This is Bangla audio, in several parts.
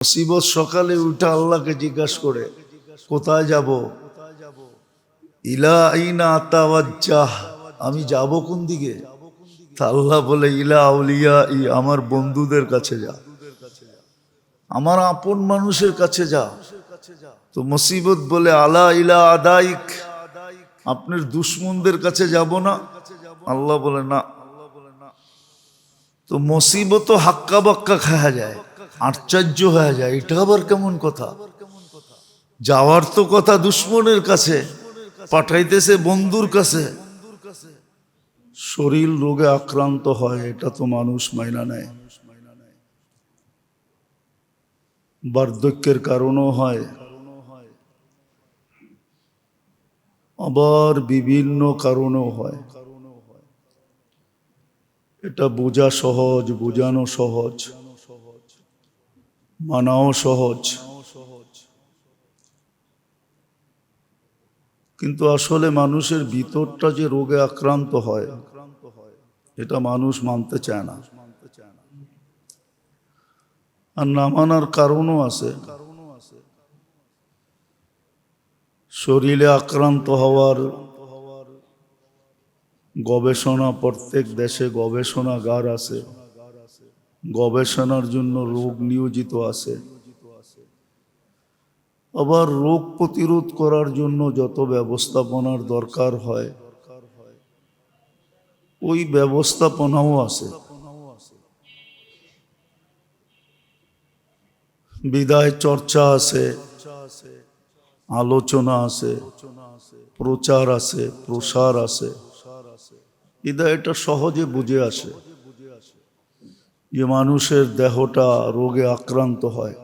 মুসিবত সকালে উঠে আল্লাহকে জিজ্ঞাসা করে কোথায় যাব, ইলা আইনা আতাওয়াজ্জাহ, আমি যাব কোন দিকে? তা আল্লাহ বলে ইলা আউলিয়া ই, আমার বন্ধুদের কাছে যা, আমার আপন মানুষের কাছে যা। তো মুসিবত বলে আলা ইলা আদাইক, আপনার দুশ্মনদের কাছে যাব না? আল্লাহ বলে না। তো মুসিবত হাক্কা বাক্কা খাওয়া যায়, আশ্চর্য হয়ে যায়, এটা আবার কেমন কথা? যাওয়ার তো কথা দুশ্মনের কাছে, পাঠাইতেছে বন্ধুর কাছে। শরীর রোগে আক্রান্ত হয়, এটা তো মানুষ মাইনা নেয়। বার্ধক্যের কারণও হয়, আবার বিভিন্ন কারণেও হয়। এটা বোঝা সহজ, বোঝানো সহজ, মানাও সহজ, কিন্তু আসলে মানুষের ভিতরটা যে রোগে আক্রান্ত হয় এটা মানুষ মানতে চায় না। আর না মানার কারণও আছে। শরীরে আক্রান্ত হওয়ার গবেষণা, প্রত্যেক দেশে গবেষণাগার আছে, গবেষণার জন্য রোগ নিয়োজিত আছে। আবার রোগ প্রতিরোধ করার জন্য যত ব্যবস্থাপনার দরকার হয় ওই ব্যবস্থাপনাও আছে। বিদায় চর্চা আছে, আলোচনা আছে, প্রচার আছে, প্রসার আছে। বিদায় এটা সহজে বুঝে আসে যে মানুষের দেহটা রোগে আক্রান্ত হয়,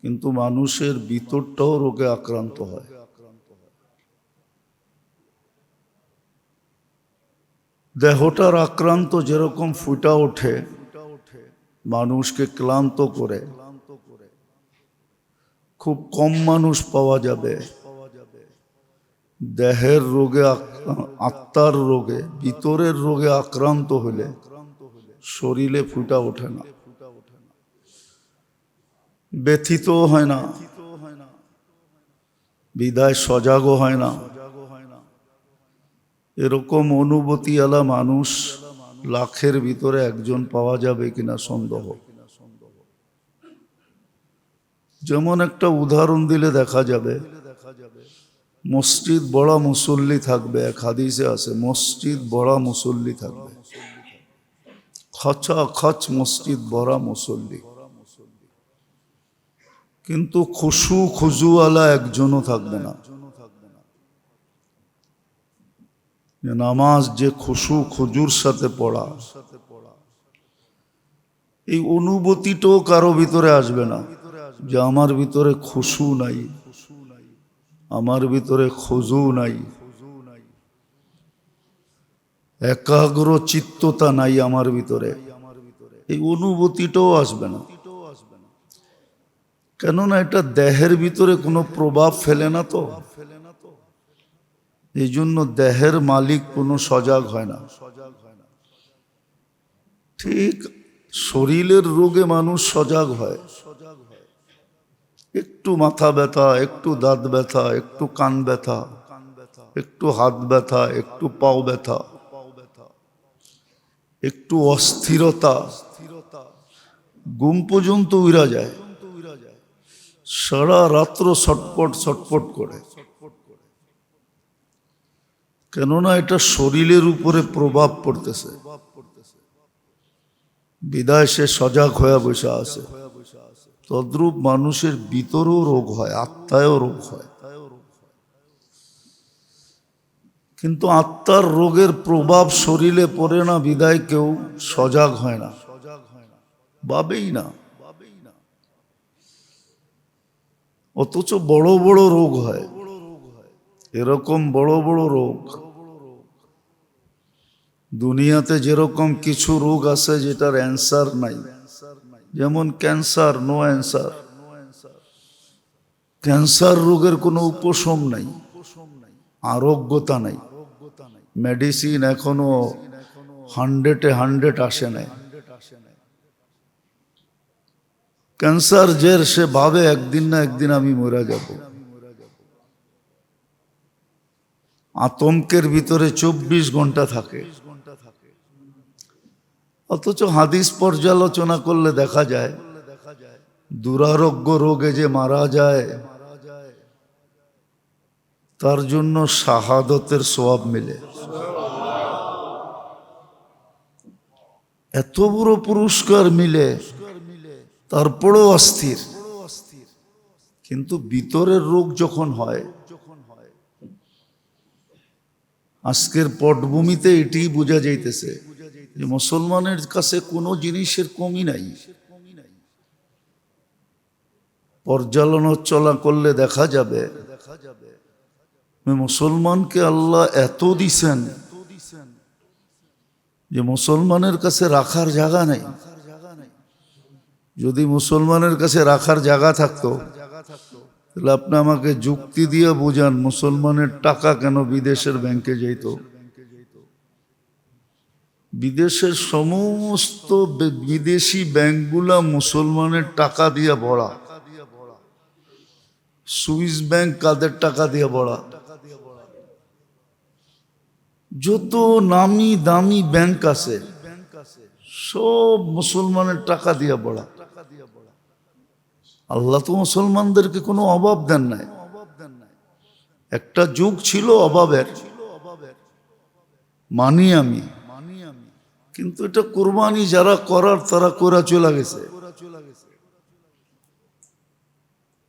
কিন্তু মানুষের ভিতরটাও রোগে আক্রান্ত হয়। দেহটার আক্রান্ত যেরকম ফুটা ওঠে, মানুষকে ক্লান্ত করে, খুব কম মানুষ পাওয়া যাবে দেহের রোগে, আত্মার রোগে, ভিতরের রোগে আক্রান্ত হলে শরীরে ফুটা ওঠে না, ব্যথিত হয় না, বিদায় সজাগও হয় না। এরকম অনুভূতিওয়ালা মানুষ লাখের ভিতরে একজন পাওয়া যাবে কিনা সন্দেহ। যেমন একটা উদাহরণ দিলে দেখা যাবে, মসজিদ বড় মুসল্লি থাকবে, এক হাদিসে আছে মসজিদ বড় মুসল্লি থাকবে, খচা খচ মসজিদ বড় মুসল্লি, কিন্তু খুশু খুজুওয়ালা একজনও থাকবে না। নামাজ যে খুশু খুজুর সাথে পড়া, এই অনুভূতিটাও কারো ভিতরে আসবে না যে আমার ভিতরে খুশু নাই, আমার ভিতরে খুজু নাই, একাগ্র চিত্ততা নাই আমার ভিতরে, এই অনুভূতিটাও আসবে না। কেননা এটা দেহের ভিতরে কোনো প্রভাব ফেলে না, তো এই জন্য দেহের মালিক কোনো সজাগ হয় না। ঠিক শরীরের রোগে মানুষ সজাগ হয়, একটু মাথা ব্যথা, একটু দাঁত ব্যথা, একটু কান ব্যথা, একটু হাত ব্যথা, একটু পাও ব্যথা, একটু অস্থিরতা, ঘুম পর্যন্ত উড়া যায়, সারা রাত্র ছটপট ছটপট করে। কেননা এটা শরীরের উপরে প্রভাব পড়তেছে, বিদায় সে সজাগ হয়ে বসে আছে। তদ্রূপ মানুষের ভিতরেও রোগ হয়, আত্মায়ও রোগ হয়, কিন্তু আত্মার রোগের প্রভাব শরীরে পড়ে না, বিদায় কেউ সজাগ হয় না, ভাবেই না। অথচ বড় বড় রোগ হয়, এরকম বড় বড় রোগ দুনিয়াতে। যেরকম কিছু রোগ আছে যেটার অ্যান্সার নাই, যেমন ক্যান্সার, নো অ্যান্সার। ক্যান্সার রোগের কোনো উপশম নাই, আরোগ্যতা নাই, মেডিসিন এখনো 100-এ 100 আসে নাই। ক্যান্সার জের, সে ভাবে একদিন না একদিন আমি মরে যাব। আতঙ্কের ভিতরে 24 ঘন্টা থাকে। অথচ হাদিস পর্যালোচনা করলে দেখা যায় দুরারোগ্য রোগে যে মারা যায় তার জন্য শাহাদতের সওয়াব মিলে। এত বড় পুরস্কার মিলে, তারপরেও অস্থির। কিন্তু ভিতরের রোগ যখন হয়, আজকের পটভূমিতে এটি বোঝা যাইতেছে যে মুসলমানের কাছে কোনো জিনিসের কমি নাই। পর্যালোচনা চলা করলে দেখা যাবে মুসলমানকে আল্লাহ এত দিছেন যে মুসলমানের কাছে রাখার জায়গা নাই। যদি মুসলমানের কাছে রাখার জায়গা থাকতো তাহলে আপনি আমাকে যুক্তি দিয়ে বোঝান মুসলমানের টাকা কেন বিদেশের ব্যাংকে যেত? বিদেশের সমস্ত বিদেশি ব্যাংকগুলা মুসলমানের টাকা দিয়ে ভরা। সুইস ব্যাংক কাদের টাকা দিয়ে ভরা? যত নামি দামি ব্যাংক আছে সব মুসলমানের টাকা দিয়ে ভরা। আল্লাহ তো মুসলমানদেরকে কোনো অভাব দেন নাই। একটা যুগ ছিল অভাবের, মানি আমি, কিন্তু এটা কোরবানি যারা করার তারা করে চলে গেছে।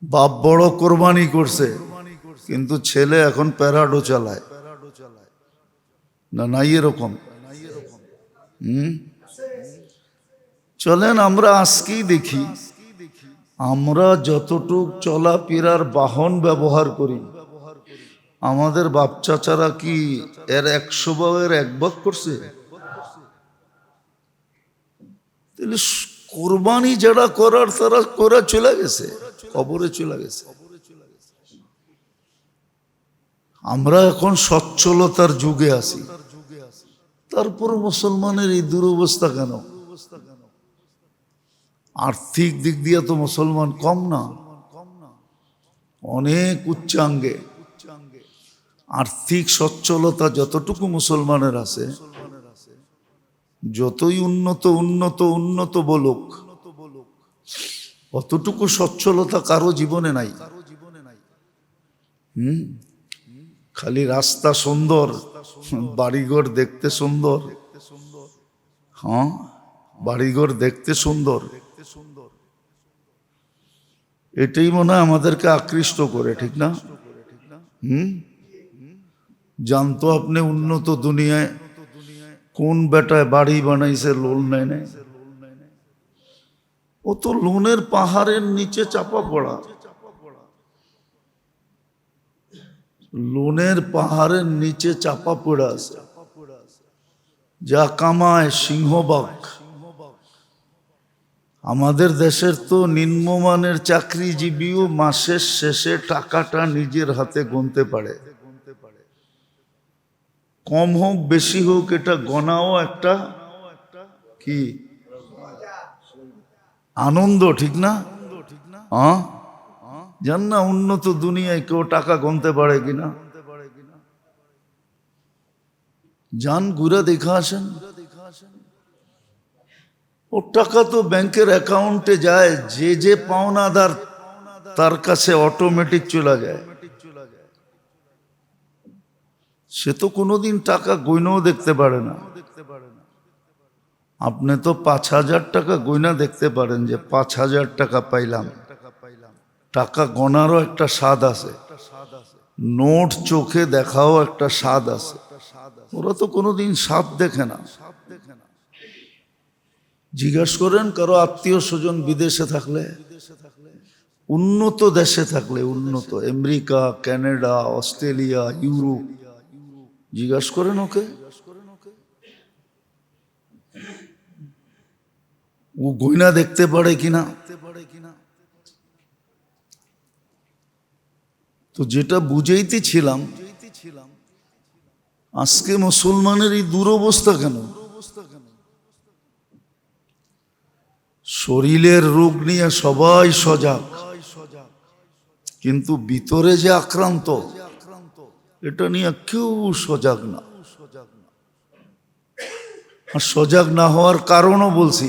বাপ বড় কোরবানি করছে, কিন্তু ছেলে এখন প্যারাডো চালায় না, নাই এরকম? চলেন আমরা আজকেই দেখি, আমরা যতটুক চলাফেরার বাহন ব্যবহার করি, আমাদের বাপ চাচারা কি এর 100 ভাগের 1 ভাগ করছে? তাহলে কোরবানি যারা করার তারা করে চলে গেছে, কবরে চলে গেছে। আমরা এখন সচ্ছলতার যুগে আছি, তারপর মুসলমানের এই দুরবস্থা কেন? আর্থিক দিক দিয়ে তো মুসলমান কম না, অনেক উচ্চাঙ্গে। আর্থিক সচ্ছলতা যতটুকু মুসলমানের আছে, যতই উন্নত উন্নত উন্নত বলুক, অতটুকু সচ্ছলতা কারো জীবনে নাই। খালি রাস্তা সুন্দর, বাড়িঘর দেখতে সুন্দর, হ্যাঁ বাড়িঘর দেখতে সুন্দর, এটাই মনে হয় আমাদেরকে আকৃষ্ট করে, ঠিক না? জানতো আপনি উন্নত দুনিয়ায় কোন বেটায় বাড়ি বানাইছে লোন নেয় নাই? ও তো লোনের পাহাড়ের নিচে চাপা পড়া, লোনের পাহাড়ের নিচে চাপা পড়ে আছে। যা কামায় সিংহবাগ। আমাদের দেশের তো নিম্নমানের চাকরিজীবীও মাসের শেষে টাকাটা নিজের হাতে গুনতে পারে। কম হোক বেশি হোক, এটা গণাও একটা কি আনন্দ, ঠিক না? হ্যাঁ, জান না উন্নত দুনিয়ায় কেউ টাকা গুনতে পারে কিনা? যান ঘুরে দেখা আসেন। ও টাকা তো ব্যাংকের অ্যাকাউন্টে যায়, যে যে পাওনাদার তার কাছে অটোমেটিক চলে যায়। সে তো কোনোদিন টাকা গয়নাও দেখতে পারে না। আপনি তো 5,000 টাকা গয়না দেখতে পারেন যে 5,000 টাকা পাইলাম। টাকা গণারও একটা স্বাদ আছে, নোট চোখে দেখাও একটা স্বাদ আছে। ওরা তো কোনোদিন স্বাদ দেখে না। জিজ্ঞাসা করেন কারো আত্মীয় স্বজন বিদেশে থাকলে, উন্নত দেশে থাকলে, উন্নত আমেরিকা, কানাডা, অস্ট্রেলিয়া, ইউরোপ, জিজ্ঞাসা করেন ওকে, ও গয়না দেখতে পারে কিনা। তো যেটা বুঝাইতেছিলাম, আজকে মুসলমানের এই দুরবস্থা কেন? শরীরের রোগ নিয়ে সবাই সজাগ, কিন্তু ভিতরে যে আক্রান্ত এটা নিয়ে কেউ সজাগ না। আর সজাগ না হওয়ার কারণও বলছি,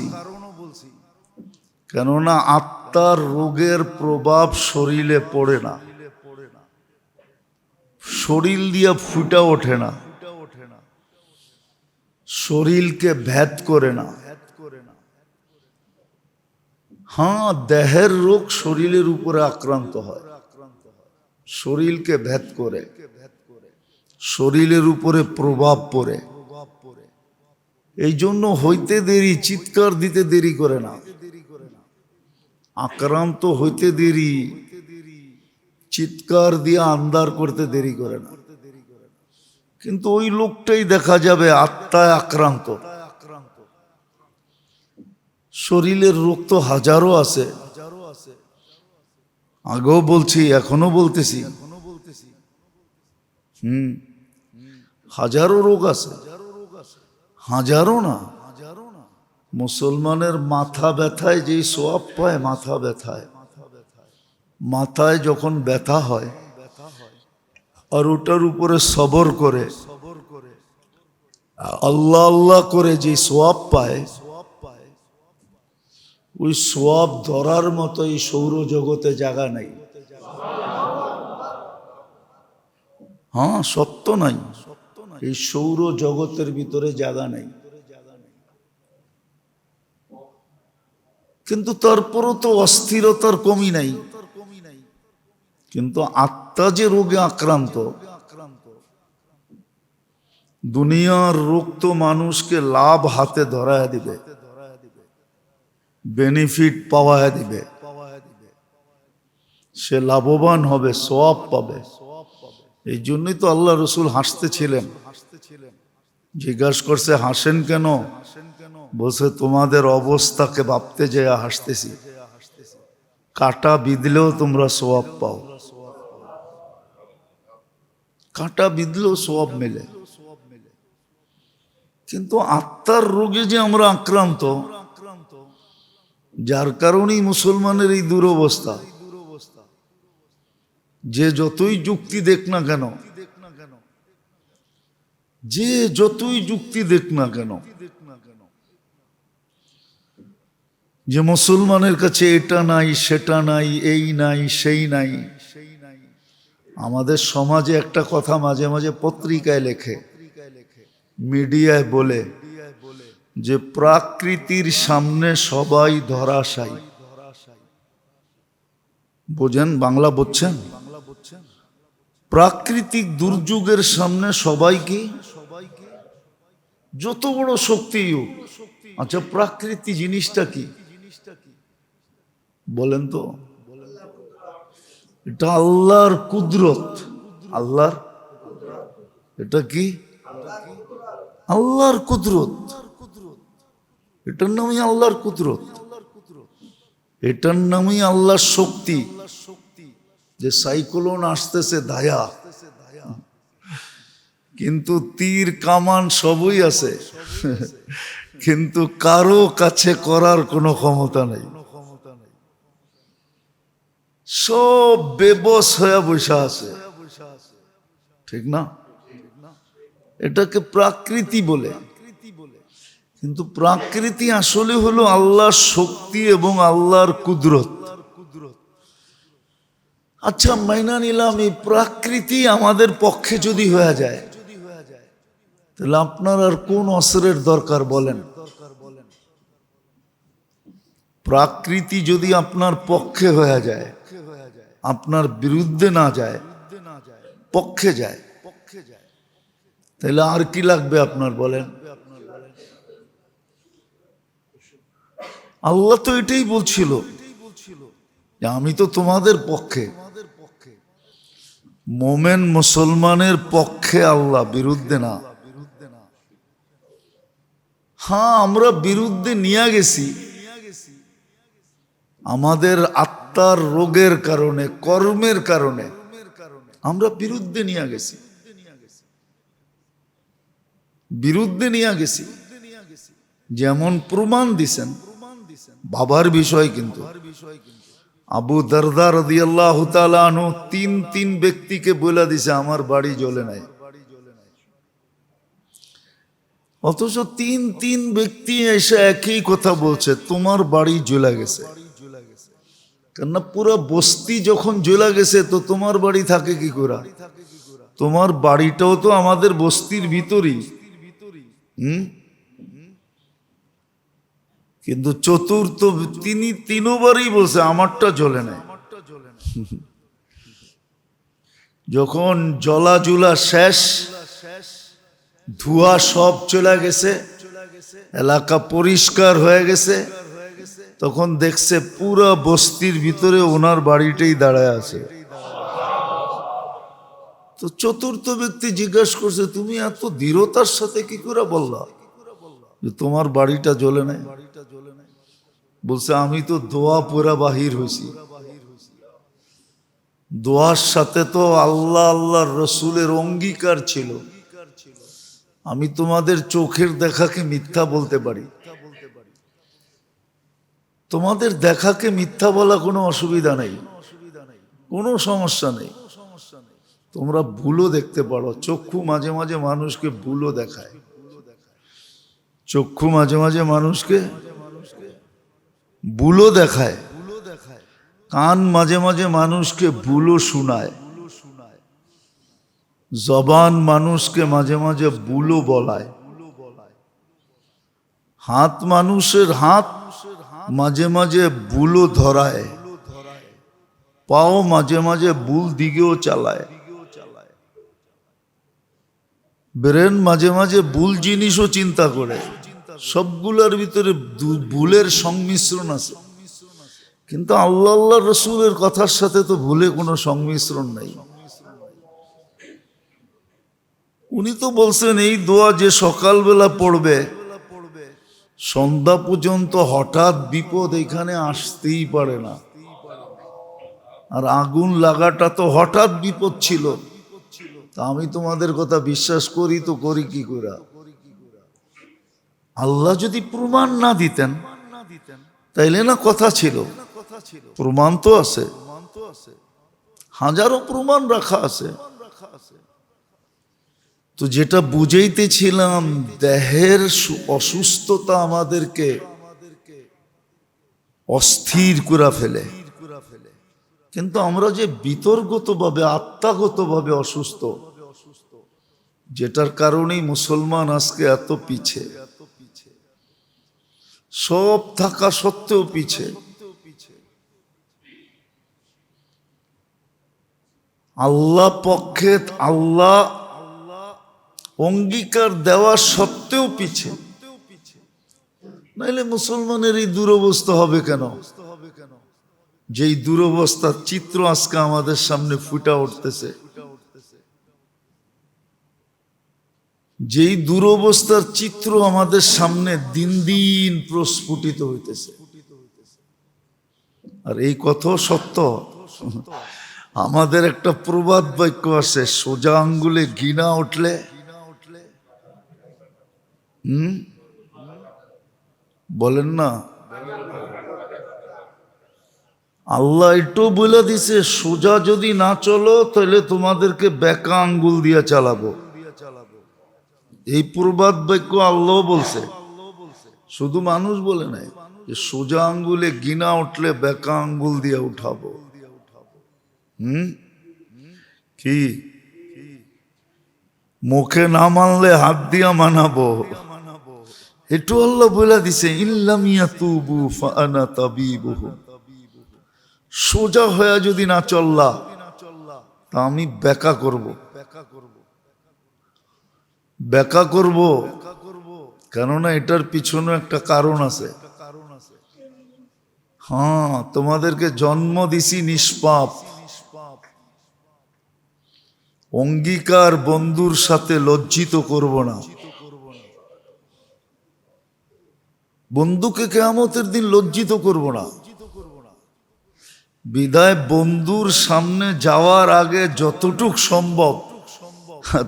কেননা আত্মার রোগের প্রভাব শরীরে পড়ে না, শরীর দিয়ে ফুটা ওঠে না, শরীরকে ভেদ করে না। হ্যাঁ, দেহের রোগ শরীরের উপরে আক্রান্ত হয়, শরীরকে ভেদ করে, শরীরের উপরে প্রভাব পড়ে। এই জন্য হইতে দেরি, চিৎকার দিতে দেরি করে না। আক্রান্ত হইতে দেরি, চিৎকার দিয়ে আন্দার করতে দেরি করে না। কিন্তু ওই লোকটাই দেখা যাবে আত্মায় আক্রান্ত। শরীরের রোগ তো হাজারো আছে, আগেও বলছি এখনো বলতেছি। হাজারো রোগ আছে, হাজারো না। মুসলমানের মাথা ব্যথায় যেই সোয়াব পায়, মাথা ব্যথায়, মাথায় যখন ব্যথা হয় আর ওটার উপরে সবর করে আল্লাহ আল্লাহ করে যে সোয়াব পায়, ওই সোয়াব ধরার মতো এই সৌরজগতে জায়গা নাই। হ্যাঁ, সত্য নাই, এই সৌর জগতের ভিতরে জায়গা নাই। কিন্তু তারপরও তো অস্থিরতার কমি নাই। কিন্তু আত্মা যে রোগে আক্রান্ত, দুনিয়ার রোগ তো মানুষকে লাভ হাতে ধরায় দিবে, বেনিফিট পাওয়ায় দিবে, সে লাভবান হবে, সওয়াব পাবে। এই জন্যই তো আল্লাহ রসুল হাসতেছিলেন। জিজ্ঞাসা করছে হাসেন কেন? বলছে তোমাদের অবস্থাকে ভাবতে যেয়ে হাসতেছি। কাঁটা বিঁধলেও তোমরা সওয়াব পাও, কাঁটা বিঁধলেও সওয়াব মেলে। কিন্তু আত্মার রোগে যে আমরা আক্রান্ত, যার কারণেই মুসলমানের এই দুরবস্থা। যে যতই যুক্তি দেখ না কেন, যে যতই যুক্তি দেখ না কেন, যে মুসলমানের কাছে এটা নাই, সেটা নাই, এই নাই, সেই নাই। আমাদের সমাজে একটা কথা মাঝে মাঝে পত্রিকায় লেখে, মিডিয়ায় বলে যে প্রকৃতির সামনে সবাই ধরাশায়ী। বোঝেন? বাংলা বুঝছেন? প্রাকৃতিক দুর্যোগের সামনে সবাই কি, যত বড় শক্তি হোক। আচ্ছা, প্রাকৃতি জিনিসটা কি বলেন তো? এটা আল্লাহর কুদরত। আল্লাহর, এটা কি? আল্লাহর কুদরত। এটার নামই আল্লাহর কুদরত, এটার নামই আল্লাহর শক্তি। যে সাইক্লোন আসতেছে দায়া, কিন্তু তীর কামান সবই আছে, কিন্তু কারো কাছে করার কোনো ক্ষমতা নেই। সব বেবস হয়ে বসে আছে, ঠিক না? এটাকে প্রাকৃতি বলে। কিন্তু প্রাকৃতি আসলে হলো আল্লাহর শক্তি এবং আল্লাহর কুদরত। আচ্ছা, মাইনা নিলাম এই প্রাকৃতি আমাদের পক্ষে যদি হয়ে যায়, তাহলে আপনার আর কোন অস্ত্রের দরকার বলেন? প্রাকৃতি যদি আপনার পক্ষে হয়ে যায়, আপনার বিরুদ্ধে না যায়, পক্ষে যায়, তাহলে আর কি লাগবে আপনার বলেন? আল্লাহ তো এটাই বলছিল যে আমি তো তোমাদের পক্ষে। মোমেন মুসলমানের পক্ষে আল্লাহ, বিরুদ্ধে না। হ্যাঁ, আমরা বিরুদ্ধে নিয়ে গেছি আমাদের আত্মার রোগের কারণে, কর্মের কারণে আমরা বিরুদ্ধে নিয়ে গেছি, বিরুদ্ধে নিয়ে গেছি। যেমন প্রমাণ দিছেন, বাবার বিষয় কিন্তু। আবু দারদা রাদিয়াল্লাহু তাআলা আনহু তিন ব্যক্তিকে বলে দিছে আমার বাড়ি জ্বলে নাই, অথচ তিন ব্যক্তি এসে একই কথা বলছে তোমার বাড়ি জ্বলে গেছে। কেননা পুরো বস্তি যখন জ্বলে গেছে তো তোমার বাড়ি থাকে কি করে? তোমার বাড়িটাও তো আমাদের বস্তির ভিতরই। কিন্তু চতুর্থ তিনি তিনবারই বলছে আমারটা জ্বলে নাই। যখন জলাজুলা শেষ, ধোঁয়া সব চলে গেছে, এলাকা পরিষ্কার হয়ে গেছে, তখন দেখছে পুরো বস্তির ভিতরে ওনার বাড়িটাই দাঁড়ায় আছে। তো চতুর্থ ব্যক্তি জিজ্ঞাসা করছে তুমি এত দৃঢ়তার সাথে কি করে বললা যে তোমার বাড়িটা জ্বলে নাই? বলছে আমি তো দোয়া পুরা বাহির হয়েছি, দোয়ার সাথে তো আল্লাহ আল্লাহর রসুলের অঙ্গীকার ছিল। আমি তোমাদের চোখের দেখাকে মিথ্যা বলতে পারি, তোমাদের দেখাকে মিথ্যা বলা কোনো অসুবিধা নেই, কোনো সমস্যা নেই। তোমরা ভুলও দেখতে পারো, চক্ষু মাঝে মাঝে মানুষকে ভুলও দেখায়, চক্ষু মাঝে মাঝে মানুষকে ভুলও দেখায়, কান মাঝে মাঝে মানুষকে ভুলও শোনায়, জবান মানুষকে মাঝে মাঝে ভুলও বলায়, হাত মানুষের হাত মাঝে মাঝে ভুলও ধরায়, পাও মাঝে মাঝে ভুল দিকেও চালায়, ব্রেন মাঝে মাঝে ভুল জিনিসও চিন্তা করে। সবগুলোর ভিতরে ভুলের সংমিশ্রণ আছে, কিন্তু আল্লাহ আল্লাহ রসুলের কথার সাথে তো ভুলে কোনো সংমিশ্রণ নাই। উনি তো বলছেন এই দোয়া যে সকালবেলা পড়বে সন্ধ্যা পর্যন্ত হঠাৎ বিপদ এখানে আসতেই পারে না। আর আগুন লাগাটা তো হঠাৎ বিপদ ছিল, তা আমি তোমাদের কথা বিশ্বাস করি তো করি কি করে? আল্লাহ যদি প্রমাণ না দিতেন তাইলে না কথা ছিল, প্রমাণ তো আছে, হাজারো প্রমাণ রাখা আছে। তো যেটা বুঝাইতেছিলাম, দেহের অসুস্থতা আমাদেরকে অস্থির করে ফেলে, কিন্তু আমরা যে বিতর্কতভাবে আত্মাগতভাবে অসুস্থ, যেটার কারণেই মুসলমান আজকে এত পিছে, সব থাকা সত্ত্বেও পিছে। আল্লাহ পক্ষে আল্লাহ অঙ্গীকার দেওয়া সত্ত্বেও পিছে, নাইলে মুসলমানের এই দুরবস্থা হবে কেন? যেই দুরবস্থার চিত্র আজকে আমাদের সামনে ফুটে উঠতেছে, যেই দুরবস্থার চিত্র আমাদের সামনে দিন দিন প্রস্ফুটিত হইতেছে, আর এই কথা সত্য। আমাদের একটা প্রবাদ বাক্য আছে, সোজা আঙ্গুলে ঘৃণা উঠলে বলেন না, আল্লাহ একটু বলে দিছে সোজা যদি না চলো তাহলে তোমাদেরকে বেকা আঙ্গুল দিয়ে চালাবো। এই প্রবাদ বাক্য আল্লাহ বলছে, শুধু মানুষ বলে নাই যে সোজা আঙ্গুলে ঘৃণা উঠলে বেকা আঙ্গুল দিয়ে উঠাবো। কি মুখে না মানলে হাত দিয়া মানাবো, একটু আল্লাহ বলে দিছে ইল্লাম ইয়াতুবু ফাআনা তাবিবুহুম। সোজা হয়ে যদি না চললা তা আমি বেকা করব, বেকা করব। কেননা এটার পিছনে একটা কারণ আছে। হ্যাঁ, তোমাদেরকে জন্ম দিছি নিষ্পাপ, অঙ্গীকার বন্ধুর সাথে লজ্জিত করব না। বন্ধুকে কিয়ামতের দিন লজ্জিত করব না। বিদায় বন্ধুর সামনে যাওয়ার আগে যতটুক সম্ভব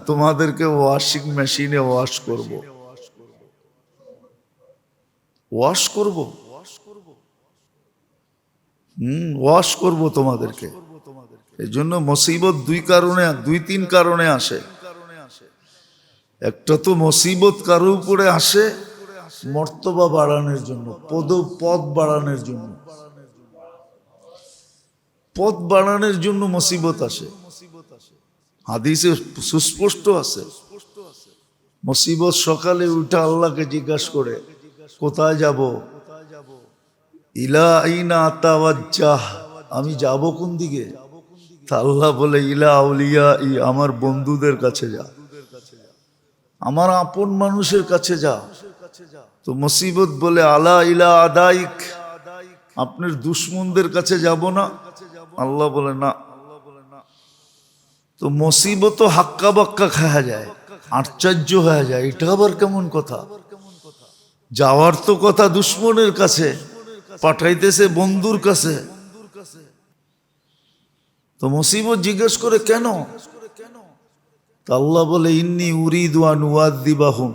তোমাদেরকে ওয়াশিং মেশিনে ওয়াশ করব। ওয়াশ করব তোমাদেরকে। এই জন্য মুসিবত দুই তিন কারণে আসে। একটা তো মুসিবত কারো উপরে আসে মর্তবা বাড়ানোর জন্য, পদ বাড়ানোর জন্য, পদ বাড়ানোর জন্য মুসিবত আসে। হাদিসে সুস্পষ্ট আছে, মুসিবত সকালে উঠে আল্লাহকে জিজ্ঞাসা করে কোথায় যাব, ইলা আইনা আতাওয়াজ্জাহ, আমি যাব কোন দিকে? তা আল্লাহ বলে ইলা আউলিয়া ই, আমার বন্ধুদের কাছে যা, আমার আপন মানুষের কাছে যা। তো মুসিবত বলে আলা ইলা আদাইক, আপনার দুশ্মনদের কাছে যাব না? আল্লাহ বলে না। তো মুসিবত হাক্কা বাক্কা খাওয়া যায়, আশ্চর্য হয়ে যায়, এটা আবার কেমন কথা? যাওয়ার তো কথা দুশ্মনের কাছে, পাঠাইতেছে বন্ধুর কাছে। তো মুসিবত জিজ্ঞেস করে কেন? আল্লাহ বলে ইন্নী উরিদু আন উআযযিবাহুম,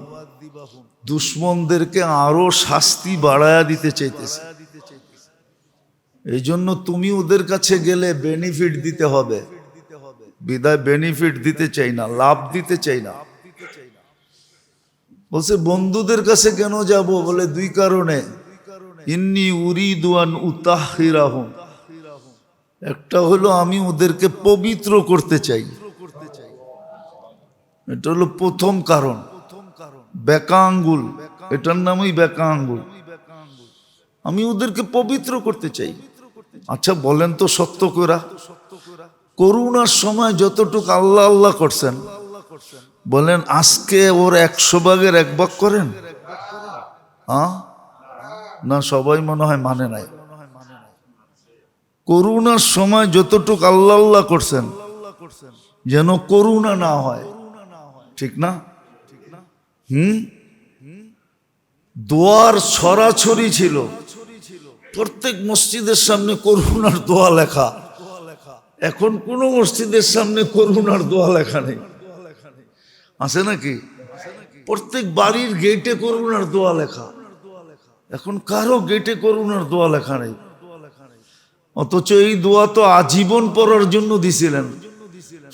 দুশ্মনদেরকে আরো শাস্তি বাড়ায়া দিতে চাইতেছে। এই জন্য তুমি ওদের কাছে গেলে বেনিফিট দিতে হবে, বিদায় বেনিফিট দিতে চাই না, লাভ দিতে চাই না। বলছে বন্ধুদের কাছে কেন যাব? বলে দুই কারণে। ইন্নী উরিদু আন উতাহহিরাহুম, একটা হলো আমি ওদেরকে পবিত্র করতে চাই, এটা হলো প্রথম কারণ। বেকা আঙ্গুল, এটার নামই বেকা আঙ্গুল, আমি ওদেরকে পবিত্র করতে চাই। আচ্ছা বলেন তো সত্য করে, করোনার সময় যতটুকু আল্লাহ আল্লাহ করছেন, বলেন আজকে ওর 100 ভাগের 1 ভাগ করেন? না, সবাই মনে হয় মানে নাই। করোনার সময় যতটুকু আল্লাহ আল্লাহ করছেন যেন করোনা না হয়, ঠিক না? দোয়ার ছড়াছড়ি ছিল, প্রত্যেক মসজিদের সামনে করুণার দোয়া লেখা। এখন কোন মসজিদের সামনে করুণার দোয়া লেখা নেই, আছে নাকি? প্রত্যেক বাড়ির গেটে করুণার দোয়া লেখা, এখন কারো গেটে করুণার দোয়া লেখা নেই। অথচ এই দোয়া তো আজীবন পড়ার জন্য দিছিলেন,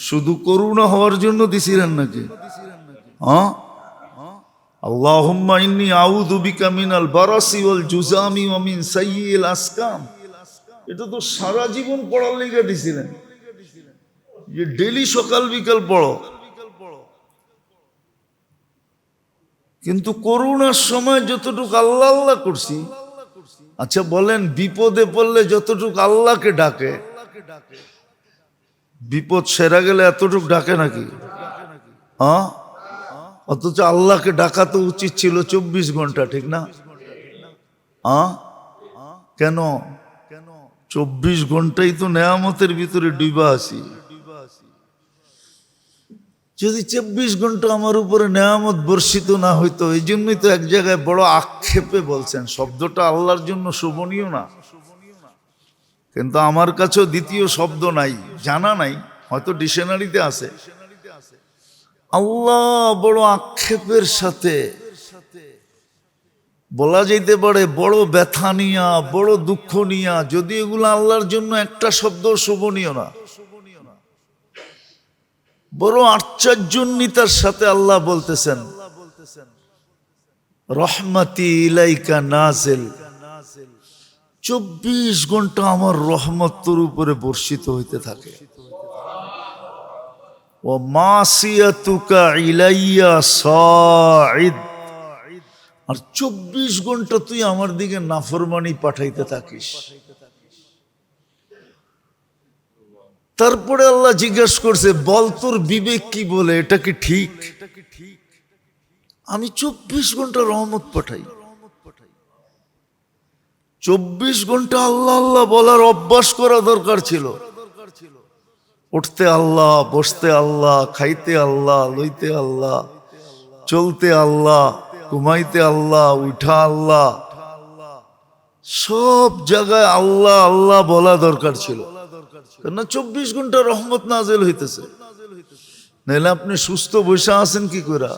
শুধু করুণা হওয়ার জন্য দিছিলেন নাকি? আল্লাহুম্মা ইন্নী আউযু বিকা মিনাল বারাসি ওয়াল জুযামি ওয়া মিন সাইয়্যিল আসকাম, এটা তো সারা জীবন পড়ার লেগে দিছিলেন, যে ডেইলি সকাল বিকাল পড়ো। কিন্তু করোনার সময় যতটুকু আল্লাহ আল্লাহ করছি, আচ্ছা বলেন বিপদে পড়লে যতটুকু আল্লাহকে ডাকে, বিপদ সেরা গেলে এতটুকু ডাকে নাকি? অথচ আল্লাহকে ডাকা তো উচিত ছিল 24 ঘন্টা, ঠিক না? কেন 24 ঘন্টাই তো নেয়ামতের ভিতরে ডুবা আছি। যদি 24 ঘন্টা আমার উপরে নেয়ামত বর্ষিত না হইতো, এই জন্যই তো এক জায়গায় বড় আক্ষেপে বলছেন, শব্দটা আল্লাহর জন্য শোভনীয় না, কিন্তু আমার কাছেও দ্বিতীয় শব্দ নাই, জানা নাই, হয়তো ডিকশনারিতে আছে। আল্লাহ বড় আক্ষেপের সাথে বলা যেতে পারে, বড় ব্যথা নিয়া, বড় দুঃখ নিয়া, যদি এগুলো আল্লাহর জন্য একটা শব্দ শোভনীয় না, বড় আশ্চর্যান্বিতার সাথে আল্লাহ বলতেছেন রহমতি ইলাইকা নাজিল, 24 ঘন্টা আমার রহমত তোর উপরে বর্ষিত হইতে থাকে। ওয়া মাসিয়াতুকা ইলাইয়া সাঈদ, আর 24 ঘন্টা তুই আমার দিকে নাফরমানি পাঠাইতে থাকিস। তারপরে আল্লাহ জিজ্ঞাসা করছে, বল তোর বিবেক কি বলে, এটা কি ঠিক? আমি 24 ঘন্টা রহমত পাঠাই, 24 ঘন্টা আল্লাহ আল্লাহ বলার অভ্যাস করা দরকার ছিল। উঠতে আল্লাহ, বসতে আল্লাহ, খাইতে আল্লাহ, লইতে আল্লাহ, চলতে আল্লাহ, ঘুমাইতে আল্লাহ, উঠা আল্লাহ, সব জায়গায় আল্লাহ আল্লাহ বলা দরকার ছিল। না 24 ঘন্টা রহমত নাযিল হইতেছে, নাহলে আপনি সুস্থ বসে আছেন কি করে?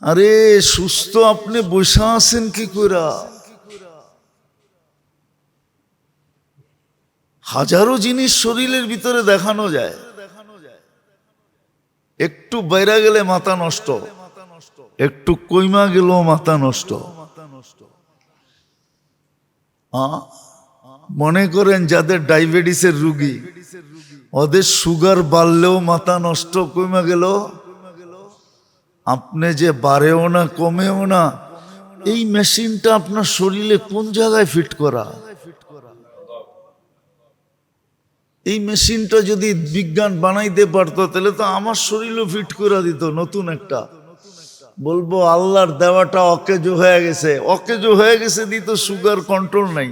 আরে সুস্থ আপনি বসে আছেন কি করে? হাজারো জিনিস শরীরের ভিতরে দেখানো যায়, একটু বাইরে গেলে মাথা নষ্ট, একটু কইমা গেলেও মাথা নষ্ট। মনে করেন যাদের ডায়াবেটিসের রোগী, ওদের সুগার বাড়লেও মাথা নষ্ট, কইমা গেল। আপনি যে বাড়েও না কমেও না, এই মেশিনটা আপনার শরীরে কোন জায়গায় ফিট করা? এই মেশিনটা যদি বিজ্ঞান বানাইতে পারতো তাহলে তো আমার শরীরও ফিট করে দিত নতুন একটা। বলবো আল্লাহর দেওয়াটা অকেজো হয়ে গেছে, অকেজো হয়ে গেছে দিত, সুগার কন্ট্রোল নাই।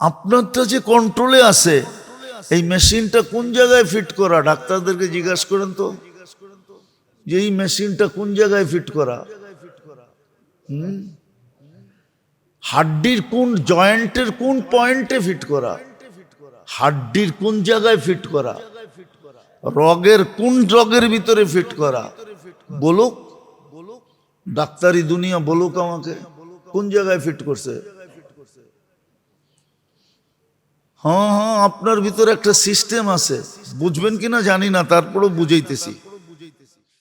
আপনারটা যে কন্ট্রোলে আছে, এই মেশিনটা কোন জায়গায় ফিট করা? ডাক্তারদেরকে জিজ্ঞাসা করেন তো যে এই মেশিনটা কোন জায়গায় ফিট করা। হাড্ডির কোন জয়েন্টের কোন পয়েন্টে ফিট করা, হাড্ডির কোন জায়গায় ফিট করা, রগের কোন রগের ভিতরে ফিট করা, বলুক ডাক্তারি দুনিয়া, বলুক আমাকে কোন জায়গায় ফিট করছে। হ্যাঁ হ্যাঁ, আপনার ভিতরে একটা সিস্টেম আছে, বুঝবেন কিনা জানি না, তারপরেও বুঝাইতেছি।